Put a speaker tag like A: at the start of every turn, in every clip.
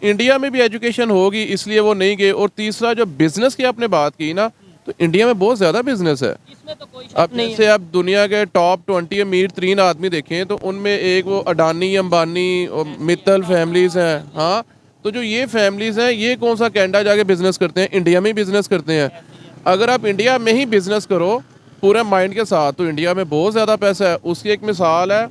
A: India में भी education होगी इसलिए वो नहीं गए। और तीसरा जो बिजनेस की आपने बात की ना, तो इंडिया में बहुत ज़्यादा बिजनेस है।
B: इसमें तो कोई शक
A: अब
B: नहीं
A: जैसे
B: है।
A: आप दुनिया के टॉप 20 अमीर 3 आदमी देखें तो उनमें एक वो अडानी अंबानी और मित्तल फैमिलीज हैं। हाँ, तो जो ये फैमिलीज हैं ये कौन सा कनाडा जाके बिजनेस करते हैं, इंडिया में ही बिजनेस करते हैं। अगर आप इंडिया में ही बिजनेस करो पूरे माइंड के साथ तो इंडिया में बहुत ज़्यादा पैसा है। उसकी एक मिसाल है,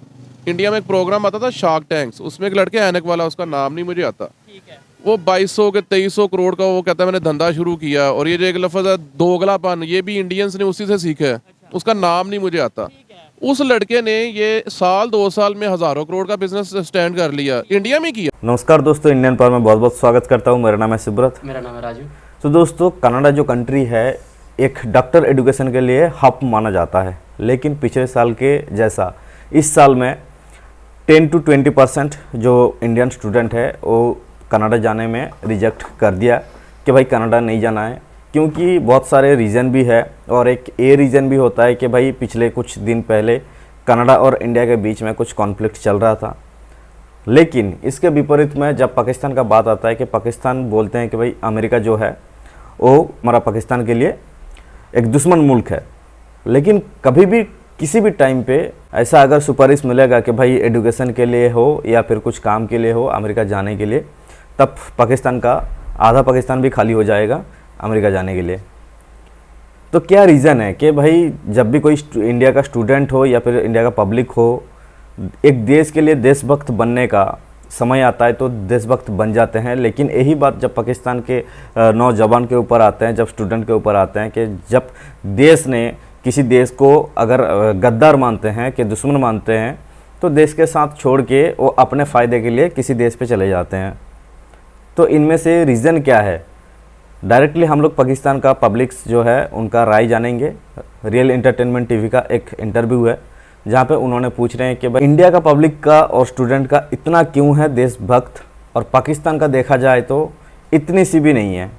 A: इंडिया में एक प्रोग्राम आता था शार्क टैंक्स, उसमें एक लड़के ऐनक वाला, उसका नाम नहीं मुझे आता,
B: ठीक है।
A: वो 2200 के 2300 करोड़ का वो कहता है मैंने धंधा शुरू किया। और ये जो एक लफ्ज़ है दोगलापन, ये भी इंडियंस ने उसी से सीखा है। उसका नाम नहीं मुझे आता। उस लड़के ने ये साल 2 साल में हज़ारों करोड़ का बिजनेस स्टैंड कर लिया, इंडिया में किया।
C: नमस्कार दोस्तों, इंडियन पावर में बहुत बहुत स्वागत करता हूं। मेरा नाम है सुब्रत।
B: मेरा नाम है राजू।
C: तो दोस्तों, कनाडा जो कंट्री है एक डॉक्टर एजुकेशन के लिए हब माना जाता है, लेकिन पिछले साल के जैसा इस साल में 10 to 20% जो इंडियन स्टूडेंट है वो कनाडा जाने में रिजेक्ट कर दिया कि भाई कनाडा नहीं जाना है, क्योंकि बहुत सारे रीज़न भी है। और एक ये रीज़न भी होता है कि भाई पिछले कुछ दिन पहले कनाडा और इंडिया के बीच में कुछ कॉन्फ्लिक्ट चल रहा था। लेकिन इसके विपरीत में जब पाकिस्तान का बात आता है कि पाकिस्तान बोलते हैं कि भाई अमेरिका जो है वो हमारा पाकिस्तान के लिए एक दुश्मन मुल्क है। लेकिन कभी भी किसी भी टाइम पे ऐसा अगर सुपारिश मिलेगा कि भाई एजुकेशन के लिए हो या फिर कुछ काम के लिए हो अमेरिका जाने के लिए, तब पाकिस्तान का आधा पाकिस्तान भी खाली हो जाएगा अमेरिका जाने के लिए। तो क्या रीज़न है कि भाई जब भी कोई इंडिया का स्टूडेंट हो या फिर इंडिया का पब्लिक हो, एक देश के लिए देशभक्त बनने का समय आता है तो देशभक्त बन जाते हैं। लेकिन यही बात जब पाकिस्तान के नौजवान के ऊपर आते हैं, जब स्टूडेंट के ऊपर आते हैं कि जब देश ने किसी देश को अगर गद्दार मानते हैं कि दुश्मन मानते हैं, तो देश के साथ छोड़ के वो अपने फ़ायदे के लिए किसी देश पे चले जाते हैं। तो इनमें से रीज़न क्या है, डायरेक्टली हम लोग पाकिस्तान का पब्लिक्स जो है उनका राय जानेंगे। रियल एंटरटेनमेंट टीवी का एक इंटरव्यू है जहाँ पे उन्होंने पूछ रहे हैं कि भाई इंडिया का पब्लिक का और स्टूडेंट का इतना क्यों है देशभक्त, और पाकिस्तान का देखा जाए तो इतनी सी भी नहीं है।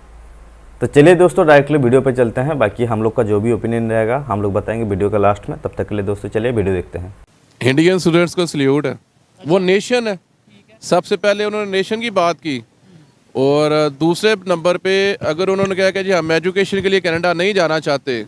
C: तो चलिए दोस्तों डायरेक्टली वीडियो पे चलते हैं। बाकी हम लोग का जो भी ओपिनियन रहेगा हम लोग बताएंगे वीडियो के लास्ट में। तब तक के लिए दोस्तों चलिए वीडियो देखते हैं।
A: इंडियन स्टूडेंट्स को सल्यूट है, वो नेशन है। सबसे पहले उन्होंने नेशन की बात की, और दूसरे नंबर पे अगर उन्होंने कहा कि जी हम एजुकेशन के लिए कनाडा नहीं जाना चाहते,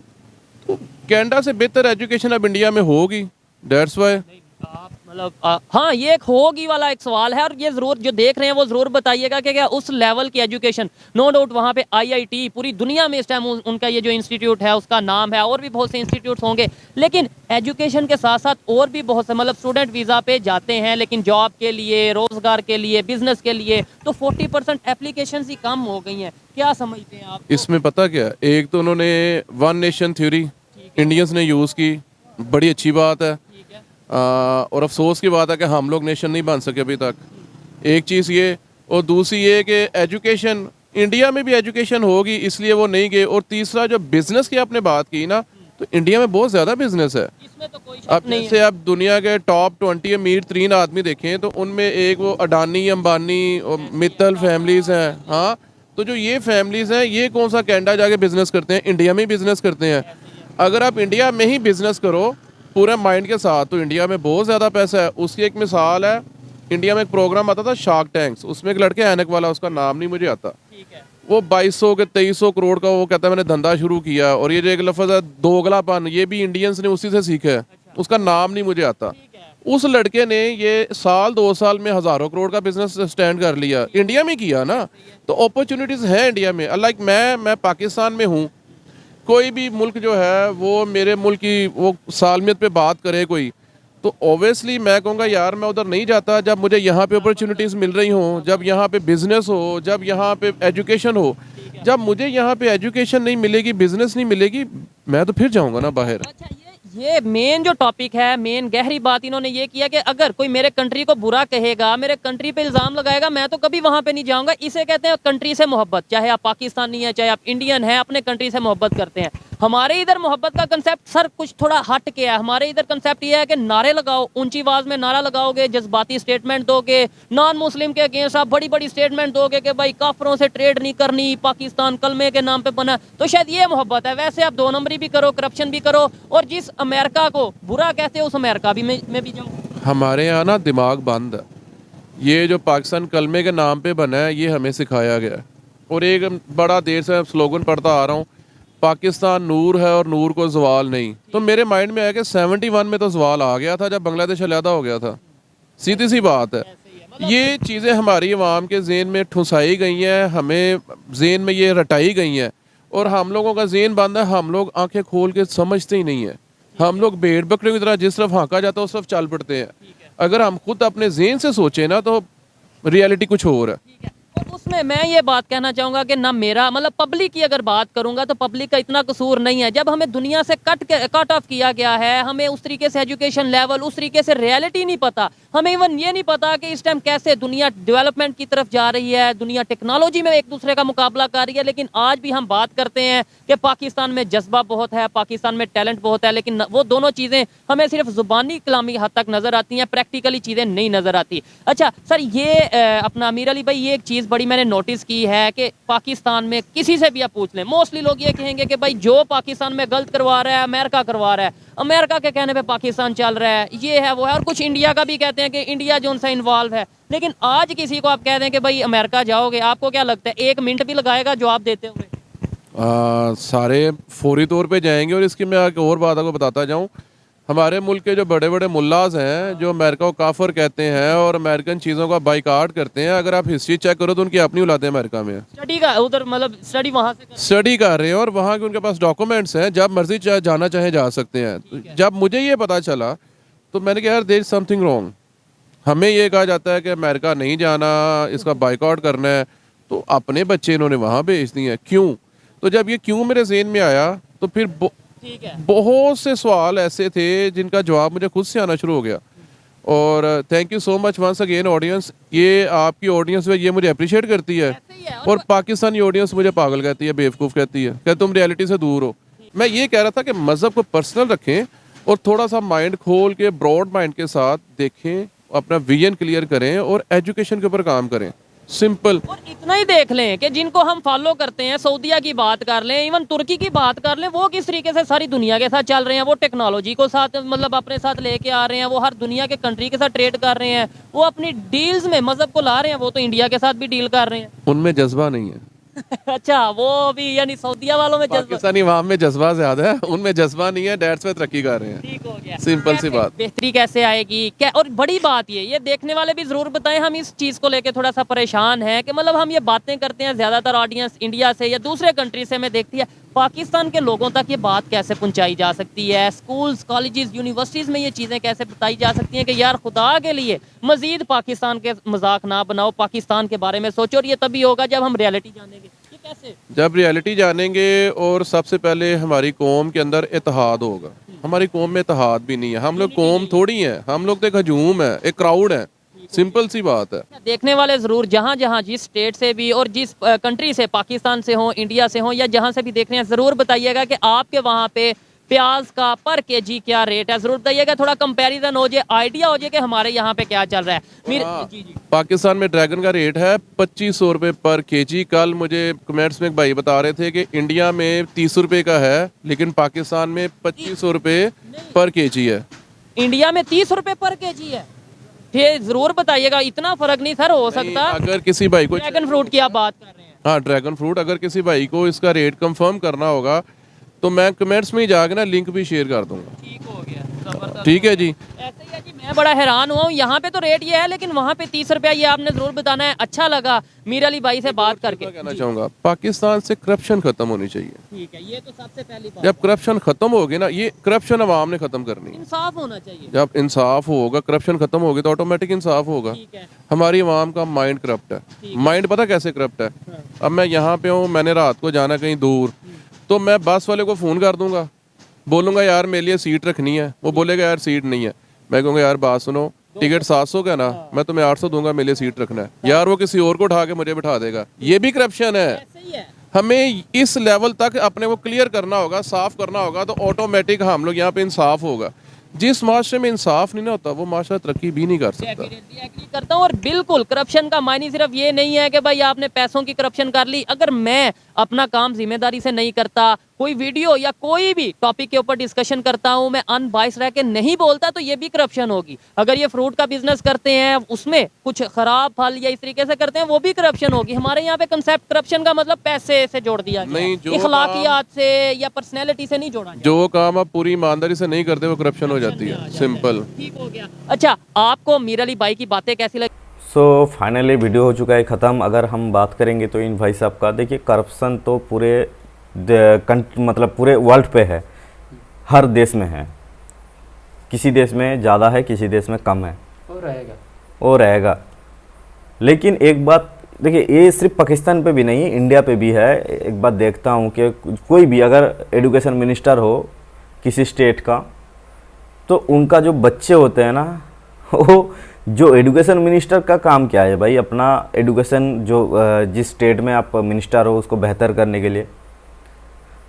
A: तो कनाडा से बेहतर एजुकेशन अब इंडिया में होगी। दैट्स वाई
B: आप मतलब हाँ, ये एक होगी वाला एक सवाल है, और ये जरूर जो देख रहे हैं वो जरूर बताइएगा कि क्या उस लेवल की एजुकेशन, नो डाउट वहाँ पे आईआईटी पूरी दुनिया में इस टाइम उनका ये जो इंस्टीट्यूट है उसका नाम है, और भी बहुत से इंस्टीट्यूट्स होंगे। लेकिन एजुकेशन के साथ साथ और भी बहुत से मतलब स्टूडेंट वीज़ा पे जाते हैं, लेकिन जॉब के लिए, रोजगार के लिए, बिजनेस के लिए तो 40% एप्लीकेशन ही कम हो गई हैं। क्या समझते हैं आप?
A: इसमें पता क्या, एक तो उन्होंने वन नेशन थ्योरी इंडियंस ने यूज़ की, बड़ी अच्छी बात है। और अफसोस की बात है कि हम लोग नेशन नहीं बन सके अभी तक। एक चीज़ ये, और दूसरी ये कि एजुकेशन इंडिया में भी एजुकेशन होगी इसलिए वो नहीं गए। और तीसरा जो बिज़नेस की आपने बात की ना, तो इंडिया में बहुत ज़्यादा बिजनेस है।
B: इसमें तो कोई शक
A: अब
B: नहीं
A: जैसे आप दुनिया के टॉप 20 अमीर 3 आदमी देखें तो उनमें एक वो अडानी अंबानी और मित्तल फैमिलीज हैं। हाँ, तो जो ये फैमिलीज हैं ये कौन सा कनाडा जाके बिजनेस करते हैं, इंडिया में ही बिजनेस करते हैं। अगर आप इंडिया में ही बिजनेस करो पूरे माइंड के साथ तो इंडिया में बहुत ज़्यादा पैसा है। उसकी एक मिसाल है, इंडिया में एक प्रोग्राम आता था शार्क टैंक्स, उसमें एक लड़के ऐनक वाला, उसका नाम नहीं मुझे आता, वो 2200 के 2300 करोड़ का वो कहता है मैंने धंधा शुरू किया। और ये जो एक लफ्ज़ है दोगलापन, ये भी इंडियंस ने उसी से सीखा है। उसका नाम नहीं मुझे आता। उस लड़के ने ये साल 2 साल में हज़ारों करोड़ का बिजनेस स्टैंड कर लिया, इंडिया में किया ना। तो अपॉर्चुनिटीज़ हैं इंडिया में। लाइक मैं पाकिस्तान में हूँ, कोई भी मुल्क जो है वो मेरे मुल्क की वो सालमियत पे बात करे कोई, तो ऑब्वियसली मैं कहूँगा यार मैं उधर नहीं जाता जब मुझे यहाँ पे अपॉर्चुनिटीज़ मिल रही हों, जब यहाँ पे बिज़नेस हो, जब यहाँ पे एजुकेशन हो। जब मुझे यहाँ पे एजुकेशन नहीं मिलेगी, बिज़नेस नहीं मिलेगी, मैं तो फिर जाऊँगा ना बाहर।
B: अच्छा, ये मेन जो टॉपिक है, मेन गहरी बात इन्होंने ये किया कि अगर कोई मेरे कंट्री को बुरा कहेगा, मेरे कंट्री पे इल्ज़ाम लगाएगा, मैं तो कभी वहाँ पे नहीं जाऊँगा। इसे कहते हैं कंट्री से मोहब्बत। चाहे आप पाकिस्तानी हैं, चाहे आप इंडियन हैं, अपने कंट्री से मोहब्बत करते हैं। हमारे इधर मोहब्बत का कंसेप्ट सर कुछ थोड़ा हट के है। हमारे इधर कंसेप्ट ये है कि नारे लगाओ, ऊंची आवाज़ में नारा लगाओगे, जज्बाती स्टेटमेंट दोगे, नॉन मुस्लिम के अगेंस्ट आप बड़ी बड़ी स्टेटमेंट दोगे कि भाई काफरों से ट्रेड नहीं करनी, पाकिस्तान कलमे के नाम पे बना, तो शायद ये मोहब्बत है। वैसे आप 2 नंबरी भी करो, करप्शन भी करो, और जिस अमेरिका को बुरा कहते हो उस अमेरिका भी में भी जाओ।
A: हमारे यहाँ ना दिमाग बंद है। ये जो पाकिस्तान कलमे के नाम पे बना है, ये हमें सिखाया गया है। और एक बड़ा देर से स्लोगन पढ़ता आ रहा हूँ, पाकिस्तान नूर है और नूर को जवाल नहीं। तो मेरे माइंड में आया कि 71 में तो जवाल आ गया था जब बांग्लादेश अलहदा हो गया था। सीधी सी बात है, ये चीज़ें हमारी अवाम के ज़हन में ठुसाई गई हैं, हमें ज़हन में ये रटाई गई हैं, और हम लोगों का ज़हन बंद है। हम लोग आंखें खोल के समझते ही नहीं है। हम लोग भेड़ बकरियों की तरह जिस तरफ हाँका जाता है उस तरफ चल पड़ते हैं। अगर हम खुद अपने ज़हन से सोचें ना, तो रियलिटी कुछ और है।
B: और उसमें मैं ये बात कहना चाहूँगा कि ना मेरा मतलब पब्लिक की अगर बात करूँगा तो पब्लिक का इतना कसूर नहीं है। जब हमें दुनिया से कट ऑफ किया गया है, हमें उस तरीके से एजुकेशन लेवल, उस तरीके से रियलिटी नहीं पता। हमें इवन ये नहीं पता कि इस टाइम कैसे दुनिया डेवलपमेंट की तरफ जा रही है, दुनिया टेक्नोलॉजी में एक दूसरे का मुकाबला कर रही है। लेकिन आज भी हम बात करते हैं कि पाकिस्तान में जज्बा बहुत है, पाकिस्तान में टैलेंट बहुत है, लेकिन वो दोनों चीज़ें हमें सिर्फ ज़ुबानी कलामी हद तक नज़र आती हैं, प्रैक्टिकली चीज़ें नहीं नज़र आती। अच्छा सर, ये अपना अमीर अली भाई, ये एक चीज़ बड़ी मैंने नोटिस की है कि पाकिस्तान में किसी से भी आप पूछ लें, मोस्टली लोग ये कहेंगे कि भाई जो पाकिस्तान में गलत करवा रहा है अमेरिका करवा रहा है, अमेरिका के कहने पे पाकिस्तान चल रहा है, ये है वो है। और कुछ इंडिया का भी कहते हैं कि इंडिया जो उनसे इन्वॉल्व है। लेकिन आज किसी को आप कह दें कि भाई अमेरिका जाओगे, आपको क्या लगता है 1 मिनट भी लगाएगा जवाब देते हुए?
A: सारे फौरी तौर पे जाएंगे। और इसकी मैं एक और बात आपको बताता जाऊँ, हमारे मुल्क के जो बड़े बड़े मुल्लाज हैं जो अमेरिका को काफर कहते हैं और अमेरिकन चीज़ों का बाइकाट करते हैं, अगर आप हिस्ट्री चेक करो तो उनकी अपनी औलादें अमेरिका में है,
B: स्टडी का उधर मतलब स्टडी वहाँ से
A: स्टडी कर रहे हैं, और वहाँ के उनके पास डॉक्यूमेंट्स हैं, जब मर्जी जाना चाहे जा सकते हैं। तो जब मुझे ये पता चला तो मैंने कहा यार देयर इज समथिंग रॉन्ग। हमें ये कहा जाता है कि अमेरिका नहीं जाना, इसका बाइकआउट करना है, तो अपने बच्चे इन्होंने वहाँ भेज दिए हैं, क्यों? तो जब ये क्यों मेरे ज़हन में आया तो फिर
B: ठीक है।
A: बहुत से सवाल ऐसे थे जिनका जवाब मुझे खुद से आना शुरू हो गया। और thank you so much once again audience, ये आपकी ऑडियंस है, ये मुझे अप्रिशिएट करती है। और पाकिस्तानी ऑडियंस मुझे पागल कहती है, बेवकूफ़ कहती है कि तुम रियलिटी से दूर हो। मैं ये कह रहा था कि मज़हब को पर्सनल रखें और थोड़ा सा माइंड खोल के ब्रॉड माइंड के साथ देखें, अपना विजन क्लियर करें और एजुकेशन के ऊपर काम करें। सिंपल।
B: और इतना ही देख लें कि जिनको हम फॉलो करते हैं, सऊदीया की बात कर लें, इवन तुर्की की बात कर लें, वो किस तरीके से सारी दुनिया के साथ चल रहे हैं। वो टेक्नोलॉजी को साथ मतलब अपने साथ लेके आ रहे हैं, वो हर दुनिया के कंट्री के साथ ट्रेड कर रहे हैं, वो अपनी डील्स में मजहब को ला रहे हैं। वो तो इंडिया के साथ भी डील कर रहे हैं।
A: उनमें जज्बा नहीं है।
B: अच्छा, वो भी यानी सऊदीया वालों में जज्बा,
A: पाकिस्तानी अवाम में जज्बा ज्यादा है, उनमें जज्बा नहीं है, डेट्स पे तरक्की कर रहे हैं।
B: ठीक हो गया।
A: सिंपल सी बात।
B: बेहतरी कैसे आएगी क्या? और बड़ी बात ये देखने वाले भी जरूर बताएं, हम इस चीज़ को लेके थोड़ा सा परेशान हैं कि मतलब हम ये बातें करते हैं, ज़्यादातर ऑडियंस इंडिया से या दूसरे कंट्री से हमें देखती है, पाकिस्तान के लोगों तक ये बात कैसे पहुंचाई जा सकती है? स्कूल्स, कॉलेजेस, यूनिवर्सिटीज़ में ये चीज़ें कैसे बताई जा सकती हैं कि यार खुदा के लिए मज़ीद पाकिस्तान के मजाक ना बनाओ, पाकिस्तान के बारे में सोचो। और ये तभी होगा जब हम रियलिटी जानेंगे। ये कैसे?
A: जब रियलिटी जानेंगे और सबसे पहले हमारी कौम के अंदर इत्तेहाद होगा। हमारी कौम में इत्तेहाद भी नहीं है, हम लोग कौम थोड़ी हैं, हम लोग तो एक हजूम है, एक क्राउड है। सिंपल सी बात है।
B: देखने वाले जरूर जहाँ जहाँ जिस स्टेट से भी और जिस कंट्री से, पाकिस्तान से हो, इंडिया से हो, या जहाँ से भी देख रहे हैं, जरूर बताइएगा कि आपके वहाँ पे प्याज का पर केजी क्या रेट है। जरूर बताइएगा, थोड़ा कंपैरिजन हो जाए, आइडिया हो जाए कि हमारे यहाँ पे क्या चल रहा है। जी जी।
A: पाकिस्तान में ड्रैगन का रेट है 2500 रुपये पर केजी। कल मुझे कमेंट्स में एक भाई बता रहे थे कि इंडिया में 30 रुपये का है, लेकिन पाकिस्तान में 2500 रुपये पर केजी है।
B: इंडिया में 30 रुपये पर केजी है। फिर जरूर बताइएगा, इतना फर्क नहीं सर हो सकता।
A: अगर किसी भाई को
B: ड्रैगन फ्रूट की आप बात कर रहे हैं।
A: हाँ, ड्रैगन फ्रूट, अगर किसी भाई को इसका रेट कंफर्म करना होगा तो मैं कमेंट्स में ही जाके ना लिंक भी शेयर कर दूंगा।
B: ठीक हो गया, जबरदस्त।
A: ठीक है जी।
B: ऐसे ही है जी, मैं बड़ा हैरान हुआ हूँ। यहाँ पे तो रेट ये है, लेकिन वहाँ पे 30 रुपया, ये आपने जरूर बताना है। अच्छा लगा मीर अली भाई से बात करके।
A: कहना चाहूँगा, पाकिस्तान से करप्शन खत्म होनी चाहिए।
B: ठीक है, ये तो सबसे पहली बात।
A: जब करप्शन खत्म होगी ना, ये करप्शन अवाम ने खत्म करनी है।
B: इंसाफ होना चाहिए।
A: जब इंसाफ होगा, करप्शन खत्म होगी तो ऑटोमेटिक इंसाफ होगा।
B: ठीक है।
A: हमारी अवाम का माइंड करप्ट है। माइंड पता कैसे करप्ट है? अब मैं यहाँ पे हूँ, मैंने रात को जाना कहीं दूर, तो मैं बस वाले को फ़ोन कर दूंगा, बोलूँगा यार मेरे लिए सीट रखनी है, वो बोलेगा यार सीट नहीं है। मैं कहूँगा यार बात सुनो, टिकट 700 का ना, मैं तुम्हें 800 दूंगा, मेरे लिए सीट रखना है। यार वो किसी और को उठा के मुझे बिठा देगा। ये भी करप्शन है।
B: ऐसे ही है।
A: हमें इस लेवल तक अपने को क्लियर करना होगा, साफ करना होगा, तो ऑटोमेटिक हम लोग यहाँ पे इंसाफ होगा। जिस माशरे में इंसाफ नहीं ना होता, वो माशरा तरक्की भी नहीं कर सकता।
B: एग्री करता हूँ। और बिल्कुल करप्शन का मायने सिर्फ ये नहीं है कि भाई आपने पैसों की करप्शन कर ली। अगर मैं अपना काम जिम्मेदारी से नहीं करता, कोई वीडियो या कोई भी टॉपिक के ऊपर डिस्कशन करता हूं, मैं अनबाइस रह के नहीं बोलता, तो ये भी करप्शन होगी। अगर ये फ्रूट का बिजनेस करते हैं, उसमें कुछ खराब फल या इस तरीके से करते हैं, वो भी करप्शन होगी। हमारे यहाँ पे कंसेप्ट करप्शन का मतलब पैसे से जोड़ दिया गया
A: नहीं,
B: है,
A: जो
B: इखलाकियात से या पर्सनैलिटी से नहीं जोड़ा गया।
A: जो काम आप पूरी ईमानदारी से नहीं करते वो करप्शन हो जाती है, सिंपल।
B: ठीक हो गया। अच्छा, आपको मीर अली भाई की बातें कैसी लगी?
C: सो फाइनली वीडियो हो चुका है ख़त्म। अगर हम बात करेंगे तो इन भाई साहब का, देखिए करप्शन तो पूरे मतलब पूरे वर्ल्ड पे है, हर देश में है। किसी देश में ज़्यादा है, किसी देश में कम है, और रहेगा। लेकिन एक बात देखिए, ये सिर्फ पाकिस्तान पे भी नहीं, इंडिया पे भी है। एक बात देखता हूँ कि कोई भी अगर एजुकेशन मिनिस्टर हो किसी स्टेट का, तो उनका जो बच्चे होते हैं ना, वो जो एजुकेशन मिनिस्टर का काम क्या है भाई, अपना एजुकेशन जो जिस स्टेट में आप मिनिस्टर हो उसको बेहतर करने के लिए,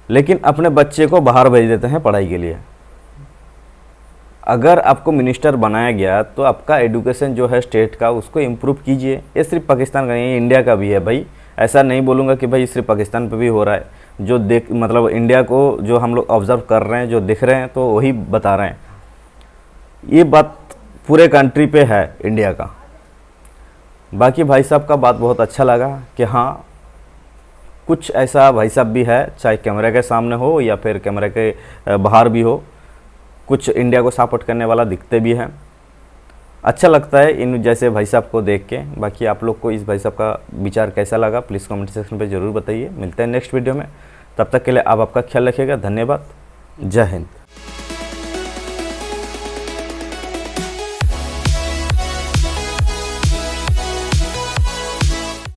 C: लेकिन अपने बच्चे को बाहर भेज देते हैं पढ़ाई के लिए। अगर आपको मिनिस्टर बनाया गया तो आपका एजुकेशन जो है स्टेट का, उसको इम्प्रूव कीजिए। ये सिर्फ पाकिस्तान का नहीं है, इंडिया का भी है भाई। ऐसा नहीं बोलूँगा कि भाई सिर्फ पाकिस्तान पे भी हो रहा है। जो देख मतलब इंडिया को जो हम लोग ऑब्ज़र्व कर रहे हैं, जो दिख रहे हैं, तो वही बता रहे हैं। ये बात पूरे कंट्री पे है इंडिया का। बाकी भाई साहब का बात बहुत अच्छा लगा कि हाँ, कुछ ऐसा भाई साहब भी है, चाहे कैमरे के सामने हो या फिर कैमरे के बाहर भी हो, कुछ इंडिया को सपोर्ट करने वाला दिखते भी हैं। अच्छा लगता है इन जैसे भाई साहब को देख के। बाकी आप लोग को इस भाई साहब का विचार कैसा लगा, प्लीज़ कमेंट सेक्शन पे ज़रूर बताइए। मिलते हैं नेक्स्ट वीडियो में, तब तक के लिए आप आपका ख्याल रखिएगा। धन्यवाद, जय हिंद।